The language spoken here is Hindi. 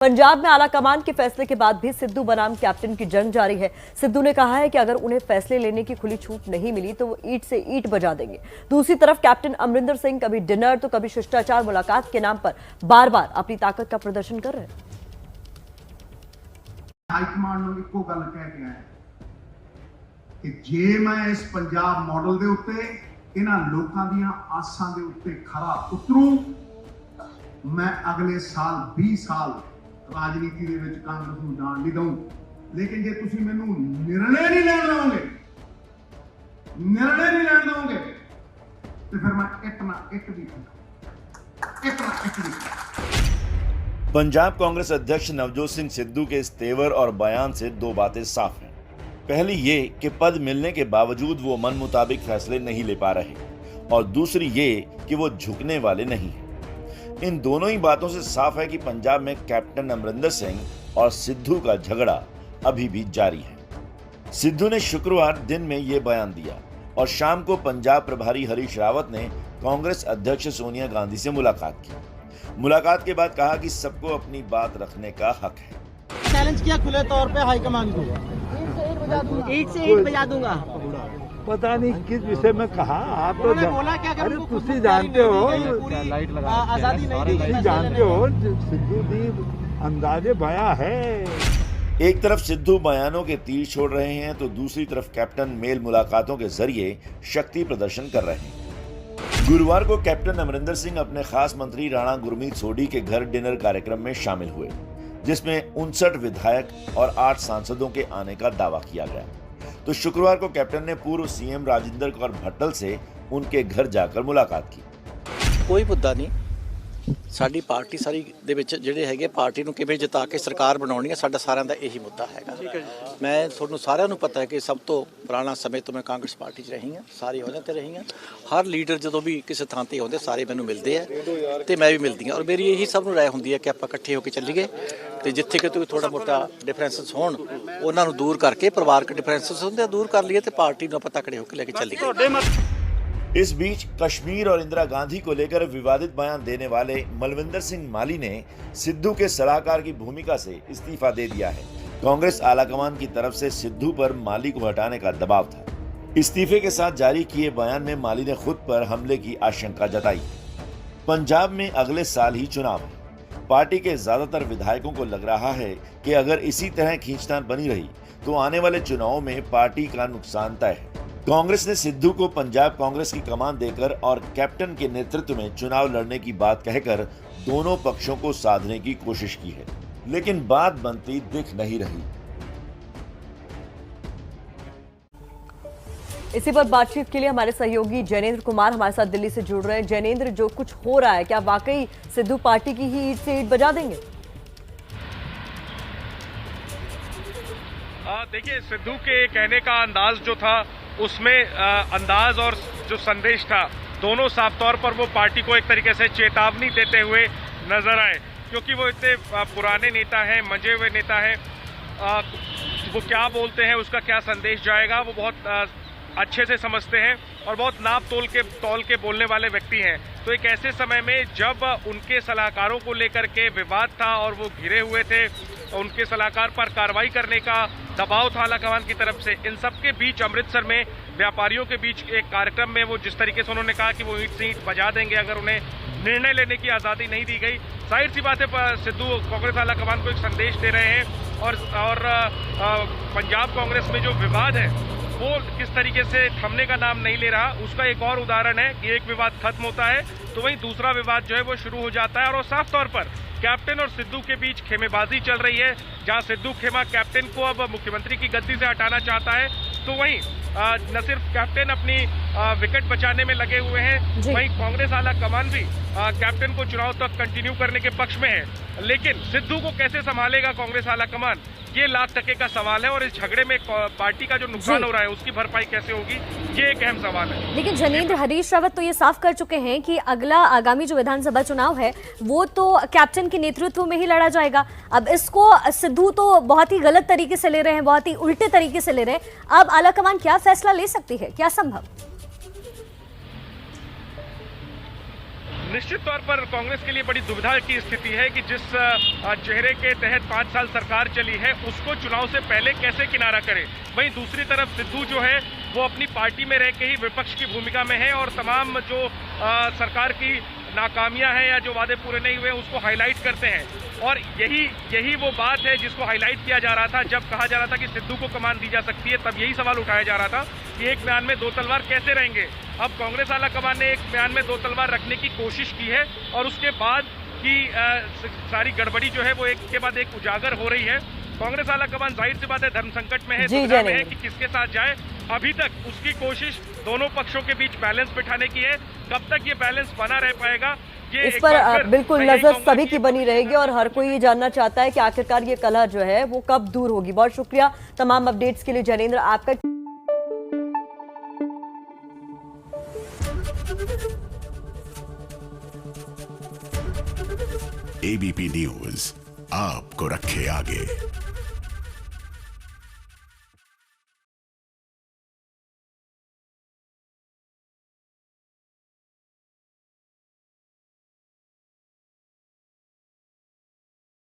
पंजाब में आला कमान के फैसले के बाद भी सिद्धू बनाम कैप्टन की जंग जारी है। सिद्धू ने कहा है कि अगर उन्हें फैसले लेने की खुली छूट नहीं मिली तो वो ईंट से ईंट बजा देंगे। दूसरी तरफ कैप्टन अमरिंदर सिंह कभी डिनर तो कभी शिष्टाचार मुलाकात के नाम पर बार बार अपनी ताकत का प्रदर्शन कर रहे हैं। हाईकमान ਨੂੰ ਇੱਕੋ ਗੱਲ ਕਹਿ ਕੇ ਆਇਆ ਕਿ ਜੇ ਮੈਂ ਇਸ ਪੰਜਾਬ ਮਾਡਲ ਦੇ ਉੱਤੇ ਇਹਨਾਂ ਲੋਕਾਂ ਦੀਆਂ ਆਸਾਂ ਦੇ ਉੱਤੇ ਖਰਾ ਉਤਰੂ ਮੈਂ ਅਗਲੇ ਸਾਲ 20 ਸਾਲ ਰਾਜਨੀਤੀ ਦੇ ਵਿੱਚ ਕਾਂਗਰਸ ਨੂੰ ਜਾਣ ਨਹੀਂ ਦਊਂ। ਲੇਕਿਨ ਜੇ ਤੁਸੀਂ ਮੈਨੂੰ ਨਿਰਣੇ ਨਹੀਂ ਲੈਣ ਦਿਓਗੇ ਤੇ ਫਿਰ ਮੈਂ ਇੱਕ ਨਾ ਇੱਕ ਵੀ पंजाब कांग्रेस अध्यक्ष नवजोत सिंह सिद्धू के इस तेवर और बयान से दो बातें साफ हैं। पहली ये कि पद मिलने के बावजूद वो मन मुताबिक फैसले नहीं ले पा रहे और दूसरी ये कि वो झुकने वाले नहीं हैं। इन दोनों ही बातों से साफ है कि पंजाब में कैप्टन अमरिंदर सिंह और सिद्धू का झगड़ा अभी भी जारी है। सिद्धू ने शुक्रवार दिन में ये बयान दिया और शाम को पंजाब प्रभारी हरीश रावत ने कांग्रेस अध्यक्ष सोनिया गांधी से मुलाकात की। मुलाकात के बाद कहा कि सबको अपनी बात रखने का हक है। चैलेंज किया खुले तौर पे हाईकमान को, ईंट से ईंट बजा दूंगा। पता नहीं किस विषय में कहा आप तो बोला क्या अरे तुसी जानते हो, आजादी नहीं जानते हो सिद्धू दी अंदाजे बया है। एक तरफ सिद्धू बयानों के तीर छोड़ रहे हैं तो दूसरी तरफ कैप्टन मेल मुलाकातों के जरिए शक्ति प्रदर्शन कर रहे हैं। गुरुवार को कैप्टन अमरिंदर सिंह अपने खास मंत्री राणा गुरमीत सोढी के घर डिनर कार्यक्रम में शामिल हुए, जिसमें 59 विधायक और 8 सांसदों के आने का दावा किया गया। तो शुक्रवार को कैप्टन ने पूर्व सीएम राजिंदर कौर भट्टल से उनके घर जाकर मुलाकात की। कोई मुद्दा नहीं, साडी पार्टी सारी दे विच जिहड़े हैगे पार्टी नूं किवें जिता के सरकार बनाउणी है, साडा सारिਆਂ ਦਾ ਇਹੀ ਮੁੱਦਾ ਹੈਗਾ। मैं ਤੁਹਾਨੂੰ ਸਾਰਿਆਂ ਨੂੰ ਪਤਾ ਹੈ ਕਿ ਸਭ ਤੋਂ ਪੁਰਾਣਾ ਸਮੇਂ ਤੋਂ ਮੈਂ ਕਾਂਗਰਸ ਪਾਰਟੀ 'ਚ ਰਹੀ ਹਾਂ, ਸਾਰੀ ਅਹੁਦਿਆਂ ਤੇ ਰਹੀ ਹਾਂ। ਹਰ ਲੀਡਰ ਜਦੋਂ ਵੀ ਕਿਸੇ ਥਾਂ ਤੇ ਆਉਂਦੇ ਸਾਰੇ ਮੈਨੂੰ ਮਿਲਦੇ ਆ ਤੇ ਮੈਂ ਵੀ ਮਿਲਦੀ ਹਾਂ ਔਰ ਮੇਰੀ ਇਹੀ ਸਭ ਨੂੰ ਰਾਏ ਹੁੰਦੀ ਹੈ ਕਿ ਆਪਾਂ ਇਕੱਠੇ ਹੋ ਕੇ ਚੱਲੀਏ ਤੇ ਜਿੱਥੇ ਕਿਤੇ ਥੋੜਾ ਮੋਟਾ ਡਿਫਰੈਂਸਸ ਹੋਣ ਉਹਨਾਂ ਨੂੰ ਦੂਰ ਕਰਕੇ ਪਰਿਵਾਰਕ ਡਿਫਰੈਂਸਸ ਹੁੰਦੇ ਆ ਦੂਰ ਕਰ ਲਈਏ ਤੇ ਪਾਰਟੀ ਨੂੰ ਆਪਾਂ ਤਕੜੇ ਹੋ ਕੇ ਲੈ ਕੇ ਚੱਲੀਏ। इस बीच कश्मीर और इंदिरा गांधी को लेकर विवादित बयान देने वाले मलविंदर सिंह माली ने सिद्धू के सलाहकार की भूमिका से इस्तीफा दे दिया है। कांग्रेस आलाकमान की तरफ से सिद्धू पर माली को हटाने का दबाव था। इस्तीफे के साथ जारी किए बयान में माली ने खुद पर हमले की आशंका जताई। पंजाब में अगले साल ही चुनाव है। पार्टी के ज्यादातर विधायकों को लग रहा है कि अगर इसी तरह खींचतान बनी रही तो आने वाले चुनावों में पार्टी का नुकसान तय है। कांग्रेस ने सिद्धू को पंजाब कांग्रेस की कमान देकर और कैप्टन के नेतृत्व में चुनाव लड़ने की बात कहकर दोनों पक्षों को साधने की कोशिश की है, लेकिन बात बनती दिख नहीं रही। इसी पर बातचीत के लिए हमारे सहयोगी जैनेंद्र कुमार हमारे साथ दिल्ली से जुड़ रहे हैं। जैनेंद्र, जो कुछ हो रहा है क्या वाकई सिद्धू पार्टी की ही ईंट से ईंट बजा देंगे? देखिए, सिद्धू के कहने का अंदाज जो था उसमें अंदाज और जो संदेश था दोनों साफ तौर पर वो पार्टी को एक तरीके से चेतावनी देते हुए नजर आए, क्योंकि वो इतने पुराने नेता हैं, मंजे हुए नेता हैं। वो क्या बोलते हैं, उसका क्या संदेश जाएगा, वो बहुत अच्छे से समझते हैं और बहुत नाप तोल के बोलने वाले व्यक्ति हैं। तो एक ऐसे समय में जब उनके सलाहकारों को लेकर के विवाद था और वो घिरे हुए थे, उनके सलाहकार पर कार्रवाई करने का दबाव था आलाकमान की तरफ से, इन सब के बीच अमृतसर में व्यापारियों के बीच एक कार्यक्रम में वो जिस तरीके से उन्होंने कहा कि वो ईंट से ईंट बजा देंगे अगर उन्हें निर्णय लेने की आज़ादी नहीं दी गई। जाहिर सी बात है सिद्धू कांग्रेस आलाकमान को एक संदेश दे रहे हैं और पंजाब कांग्रेस में जो विवाद है वो किस तरीके से थमने का नाम नहीं ले रहा। उसका एक और उदाहरण है कि एक विवाद खत्म होता है तो वहीं दूसरा विवाद जो है वो शुरू हो जाता है और साफ तौर पर कैप्टन और सिद्धू के बीच खेमेबाजी चल रही है। जहां सिद्धू खेमा कैप्टन को अब मुख्यमंत्री की गद्दी से हटाना चाहता है, तो वहीं न सिर्फ कैप्टन अपनी विकेट बचाने में लगे हुए हैं, वहीं कांग्रेस आला कमान भी कैप्टन को चुनाव तक कंटिन्यू करने के पक्ष में है। लेकिन सिद्धू को कैसे संभालेगा कांग्रेस आला कमान, ये लाख टके का सवाल है और इस झगड़े में पार्टी का जो नुकसान हो रहा है उसकी भरपाई कैसे होगी, ये एक अहम सवाल है। लेकिन जैनेंद्र, हरीश रावत तो ये साफ कर चुके हैं कि अगला आगामी जो विधानसभा चुनाव है वो तो कैप्टन के नेतृत्व में ही लड़ा जाएगा। अब इसको सिद्धू तो बहुत ही गलत तरीके से ले रहे हैं, बहुत ही उल्टे तरीके से ले रहे हैं। अब आलाकमान क्या फैसला ले सकती है, क्या संभव? निश्चित तौर पर कांग्रेस के लिए बड़ी दुविधा की स्थिति है कि जिस चेहरे के तहत 5 साल सरकार चली है उसको चुनाव से पहले कैसे किनारा करे। वहीं दूसरी तरफ सिद्धू जो है वो अपनी पार्टी में रह के ही विपक्ष की भूमिका में है और तमाम जो सरकार की नाकामियां हैं या जो वादे पूरे नहीं हुए उसको हाईलाइट करते हैं। और यही वो बात है जिसको हाईलाइट किया जा रहा था जब कहा जा रहा था कि सिद्धू को कमान दी जा सकती है, तब यही सवाल उठाया जा रहा था कि एक म्यान में 2 तलवार कैसे रहेंगे। अब कांग्रेस आला कमान ने एक म्यान में 2 तलवार रखने की कोशिश की है और उसके बाद की सारी गड़बड़ी जो है वो एक के बाद एक उजागर हो रही है। कांग्रेस आला कमान जाहिर सी बात है धर्म संकट में है, दुविधा में है कि किसके साथ जाए। अभी तक उसकी कोशिश दोनों पक्षों के बीच बैलेंस बिठाने की है। कब तक ये बैलेंस बना रह पाएगा इस पर बिल्कुल नजर सभी की बनी रहेगी और हर कोई ये जानना चाहता है कि आखिरकार ये कलह जो है वो कब दूर होगी। बहुत शुक्रिया तमाम अपडेट्स के लिए जैनेंद्र आपका। एबीपी न्यूज आपको रखे आगे।